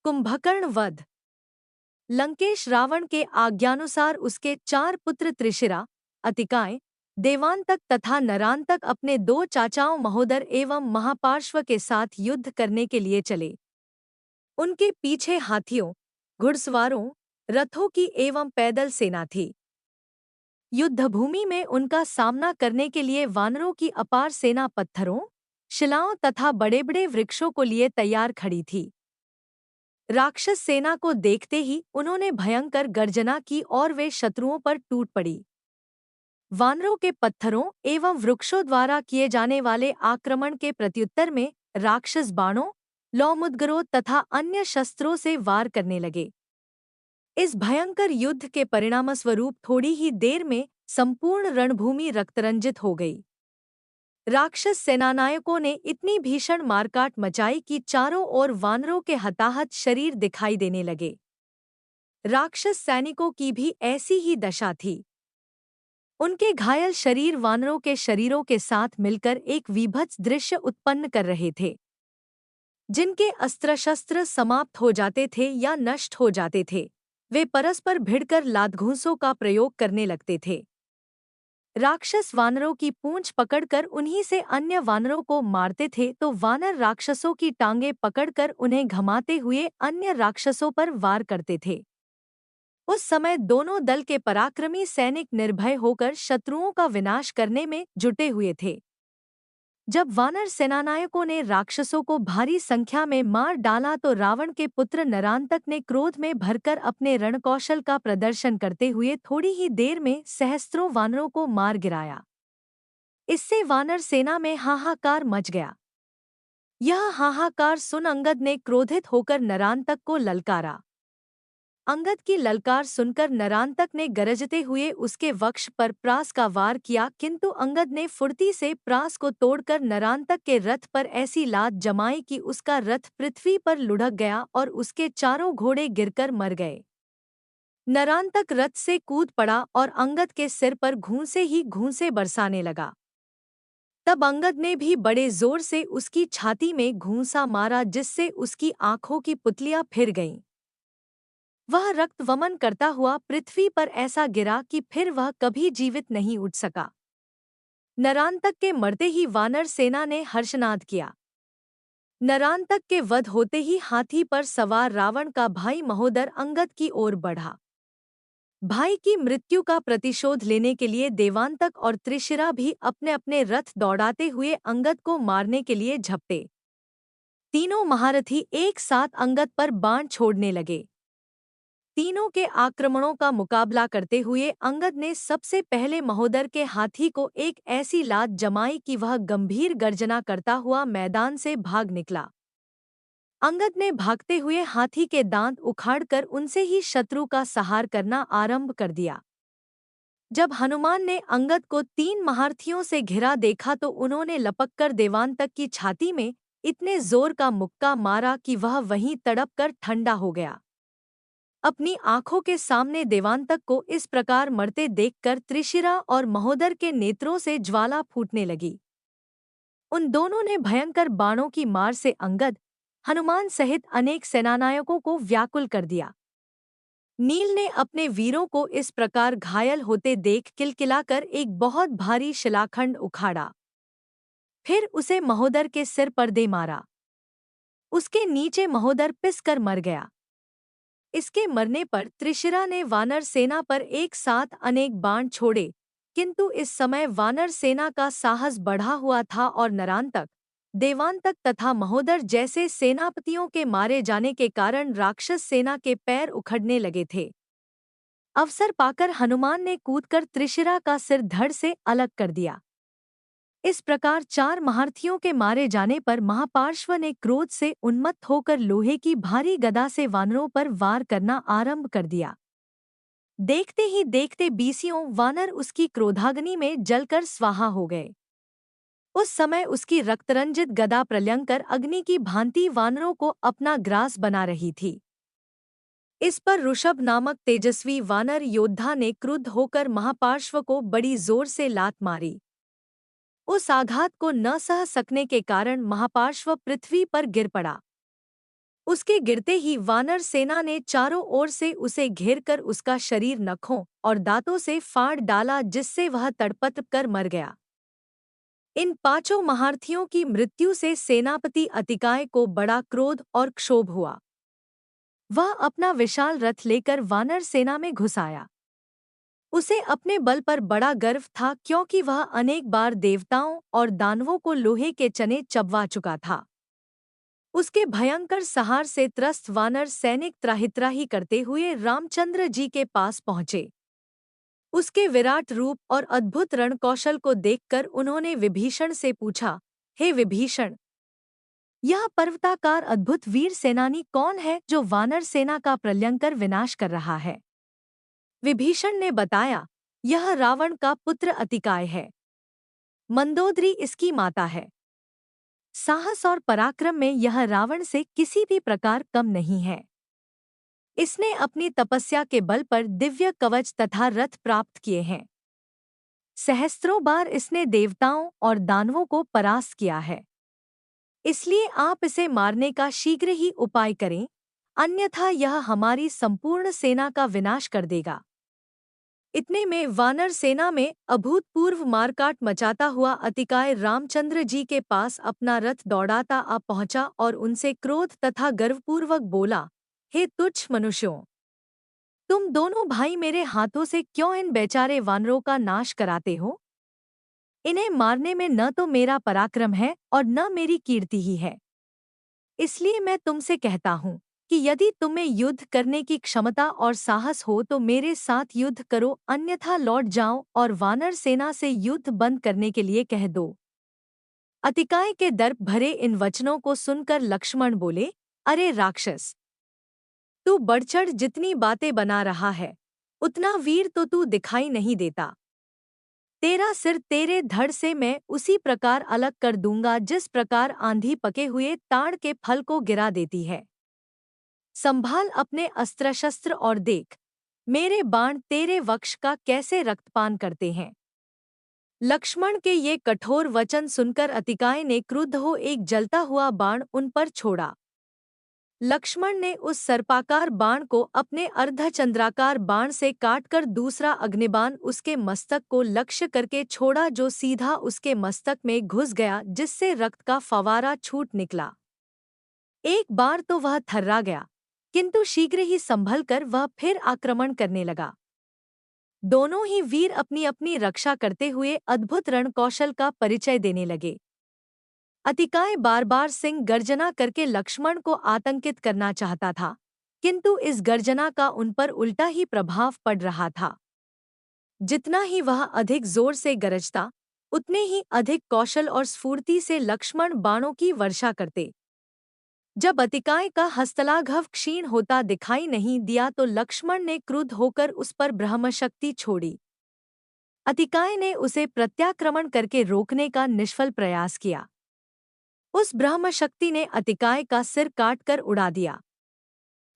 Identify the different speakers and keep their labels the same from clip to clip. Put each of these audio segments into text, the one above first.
Speaker 1: कुंभकर्ण वध। लंकेश रावण के आज्ञानुसार उसके 4 पुत्र त्रिशिरा, अतिकाय, देवांतक तथा नरांतक अपने 2 चाचाओं महोदर एवं महापार्श्व के साथ युद्ध करने के लिए चले। उनके पीछे हाथियों, घुड़सवारों, रथों की एवं पैदल सेना थी। युद्धभूमि में उनका सामना करने के लिए वानरों की अपार सेना पत्थरों, शिलाओं तथा बड़े-बड़े वृक्षों को लिए तैयार खड़ी थी। राक्षस सेना को देखते ही उन्होंने भयंकर गर्जना की और वे शत्रुओं पर टूट पड़ी। वानरों के पत्थरों एवं वृक्षों द्वारा किए जाने वाले आक्रमण के प्रत्युत्तर में राक्षस बाणों, लौमुद्गरों तथा अन्य शस्त्रों से वार करने लगे। इस भयंकर युद्ध के परिणामस्वरूप थोड़ी ही देर में संपूर्ण रणभूमि रक्तरंजित हो गई। राक्षस सेनानायकों ने इतनी भीषण मारकाट मचाई कि चारों ओर वानरों के हताहत शरीर दिखाई देने लगे। राक्षस सैनिकों की भी ऐसी ही दशा थी। उनके घायल शरीर वानरों के शरीरों के साथ मिलकर एक वीभत्स दृश्य उत्पन्न कर रहे थे। जिनके अस्त्र शस्त्र समाप्त हो जाते थे या नष्ट हो जाते थे, वे परस्पर भिड़कर लातघूंसों का प्रयोग करने लगते थे। राक्षस वानरों की पूंछ पकड़कर उन्हीं से अन्य वानरों को मारते थे तो वानर राक्षसों की टांगें पकड़कर उन्हें घमाते हुए अन्य राक्षसों पर वार करते थे। उस समय दोनों दल के पराक्रमी सैनिक निर्भय होकर शत्रुओं का विनाश करने में जुटे हुए थे। जब वानर सेनानायकों ने राक्षसों को भारी संख्या में मार डाला तो रावण के पुत्र नरांतक ने क्रोध में भरकर अपने रणकौशल का प्रदर्शन करते हुए थोड़ी ही देर में सहस्त्रों वानरों को मार गिराया। इससे वानर सेना में हाहाकार मच गया। यह हाहाकार सुन अंगद ने क्रोधित होकर नरांतक को ललकारा। अंगद की ललकार सुनकर नरांतक ने गरजते हुए उसके वक्ष पर प्रास का वार किया, किंतु अंगद ने फुर्ती से प्रास को तोड़कर नरांतक के रथ पर ऐसी लात जमाई कि उसका रथ पृथ्वी पर लुढ़क गया और उसके चारों घोड़े गिरकर मर गए। नरांतक रथ से कूद पड़ा और अंगद के सिर पर घूंसे ही घूंसे बरसाने लगा। तब अंगद ने भी बड़े जोर से उसकी छाती में घूंसा मारा, जिससे उसकी आंखों की पुतलियां फिर गईं। वह रक्त वमन करता हुआ पृथ्वी पर ऐसा गिरा कि फिर वह कभी जीवित नहीं उठ सका। नरांतक के मरते ही वानर सेना ने हर्षनाद किया। नरांतक के वध होते ही हाथी पर सवार रावण का भाई महोदर अंगद की ओर बढ़ा। भाई की मृत्यु का प्रतिशोध लेने के लिए देवांतक और त्रिशिरा भी अपने अपने रथ दौड़ाते हुए अंगद को मारने के लिए झपटे। तीनों महारथी एक साथ अंगद पर बाण छोड़ने लगे। तीनों के आक्रमणों का मुकाबला करते हुए अंगद ने सबसे पहले महोदर के हाथी को एक ऐसी लात जमाई कि वह गंभीर गर्जना करता हुआ मैदान से भाग निकला। अंगद ने भागते हुए हाथी के दांत उखाड़कर उनसे ही शत्रु का संहार करना आरंभ कर दिया। जब हनुमान ने अंगद को 3 महारथियों से घिरा देखा तो उन्होंने लपककर देवांतक की छाती में इतने जोर का मुक्का मारा कि वह वहीं तड़प कर ठंडा हो गया। अपनी आंखों के सामने देवांतक को इस प्रकार मरते देखकर त्रिशिरा और महोदर के नेत्रों से ज्वाला फूटने लगी। उन दोनों ने भयंकर बाणों की मार से अंगद, हनुमान सहित अनेक सेनानायकों को व्याकुल कर दिया। नील ने अपने वीरों को इस प्रकार घायल होते देख किलकिलाकर एक बहुत भारी शिलाखंड उखाड़ा। फिर उसे महोदर के सिर पर दे मारा। उसके नीचे महोदर पिसकर मर गया। इसके मरने पर त्रिशिरा ने वानर सेना पर एक साथ अनेक बाण छोड़े, किंतु इस समय वानर सेना का साहस बढ़ा हुआ था और नरांतक, देवांतक तथा महोदर जैसे सेनापतियों के मारे जाने के कारण राक्षस सेना के पैर उखड़ने लगे थे। अवसर पाकर हनुमान ने कूदकर त्रिशिरा का सिर धड़ से अलग कर दिया। इस प्रकार 4 महारथियों के मारे जाने पर महापार्श्व ने क्रोध से उन्मत्त होकर लोहे की भारी गदा से वानरों पर वार करना आरंभ कर दिया। देखते ही देखते 20 वानर उसकी क्रोधाग्नि में जलकर स्वाहा हो गए। उस समय उसकी रक्तरंजित गदा प्रलयंकर अग्नि की भांति वानरों को अपना ग्रास बना रही थी। इस पर ऋषभ नामक तेजस्वी वानर योद्धा ने क्रुद्ध होकर महापार्श्व को बड़ी जोर से लात मारी। उस आघात को न सह सकने के कारण महापार्श्व पृथ्वी पर गिर पड़ा। उसके गिरते ही वानर सेना ने चारों ओर से उसे घेरकर उसका शरीर नखों और दांतों से फाड़ डाला, जिससे वह तड़पत कर मर गया। इन पांचों महारथियों की मृत्यु से सेनापति अतिकाय को बड़ा क्रोध और क्षोभ हुआ। वह अपना विशाल रथ लेकर वानर सेना में घुस आया। उसे अपने बल पर बड़ा गर्व था, क्योंकि वह अनेक बार देवताओं और दानवों को लोहे के चने चबवा चुका था। उसके भयंकर सहार से त्रस्त वानर सैनिक त्राहित्राही करते हुए रामचंद्र जी के पास पहुंचे। उसके विराट रूप और अद्भुत रणकौशल को देखकर उन्होंने विभीषण से पूछा, हे विभीषण, यह पर्वताकार अद्भुत वीर सेनानी कौन है जो वानर सेना का प्रलयंकर विनाश कर रहा है? विभीषण ने बताया, यह रावण का पुत्र अतिकाय है। मंदोदरी इसकी माता है। साहस और पराक्रम में यह रावण से किसी भी प्रकार कम नहीं है। इसने अपनी तपस्या के बल पर दिव्य कवच तथा रथ प्राप्त किए हैं। सहस्त्रों बार इसने देवताओं और दानवों को परास्त किया है। इसलिए आप इसे मारने का शीघ्र ही उपाय करें, अन्यथा यह हमारी संपूर्ण सेना का विनाश कर देगा। इतने में वानर सेना में अभूतपूर्व मारकाट मचाता हुआ अतिकाय रामचंद्र जी के पास अपना रथ दौड़ाता आ पहुंचा और उनसे क्रोध तथा गर्वपूर्वक बोला, हे तुच्छ मनुष्यों, तुम दोनों भाई मेरे हाथों से क्यों इन बेचारे वानरों का नाश कराते हो? इन्हें मारने में न तो मेरा पराक्रम है और न मेरी कीर्ति ही है। इसलिए मैं तुमसे कहता हूँ कि यदि तुम्हें युद्ध करने की क्षमता और साहस हो तो मेरे साथ युद्ध करो, अन्यथा लौट जाओ और वानर सेना से युद्ध बंद करने के लिए कह दो। अतिकाय के दर्प भरे इन वचनों को सुनकर लक्ष्मण बोले, अरे राक्षस, तू बढ़चढ़ जितनी बातें बना रहा है, उतना वीर तो तू दिखाई नहीं देता। तेरा सिर तेरे धड़ से मैं उसी प्रकार अलग कर दूंगा जिस प्रकार आंधी पके हुए ताड़ के फल को गिरा देती है। संभाल अपने अस्त्र शस्त्र और देख, मेरे बाण तेरे वक्ष का कैसे रक्तपान करते हैं। लक्ष्मण के ये कठोर वचन सुनकर अतिकाय ने क्रुद्ध हो एक जलता हुआ बाण उन पर छोड़ा। लक्ष्मण ने उस सर्पाकार बाण को अपने अर्धचंद्राकार बाण से काटकर दूसरा अग्निबाण उसके मस्तक को लक्ष्य करके छोड़ा, जो सीधा उसके मस्तक में घुस गया, जिससे रक्त का फवारा छूट निकला। एक बार तो वह थर्रा गया, किंतु शीघ्र ही संभल कर वह फिर आक्रमण करने लगा। दोनों ही वीर अपनी अपनी रक्षा करते हुए अद्भुत रणकौशल का परिचय देने लगे। अतिकाय बार बार सिंह गर्जना करके लक्ष्मण को आतंकित करना चाहता था, किंतु इस गर्जना का उन पर उल्टा ही प्रभाव पड़ रहा था। जितना ही वह अधिक जोर से गरजता, उतने ही अधिक कौशल और स्फूर्ति से लक्ष्मण बाणों की वर्षा करते। जब अतिकाय का हस्तलाघव क्षीण होता दिखाई नहीं दिया तो लक्ष्मण ने क्रुद्ध होकर उस पर ब्रह्मशक्ति छोड़ी। अतिकाय ने उसे प्रत्याक्रमण करके रोकने का निष्फल प्रयास किया। उस ब्रह्मशक्ति ने अतिकाय का सिर काटकर उड़ा दिया।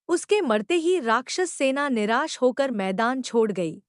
Speaker 1: उसके मरते ही राक्षस सेना निराश होकर मैदान छोड़ गई।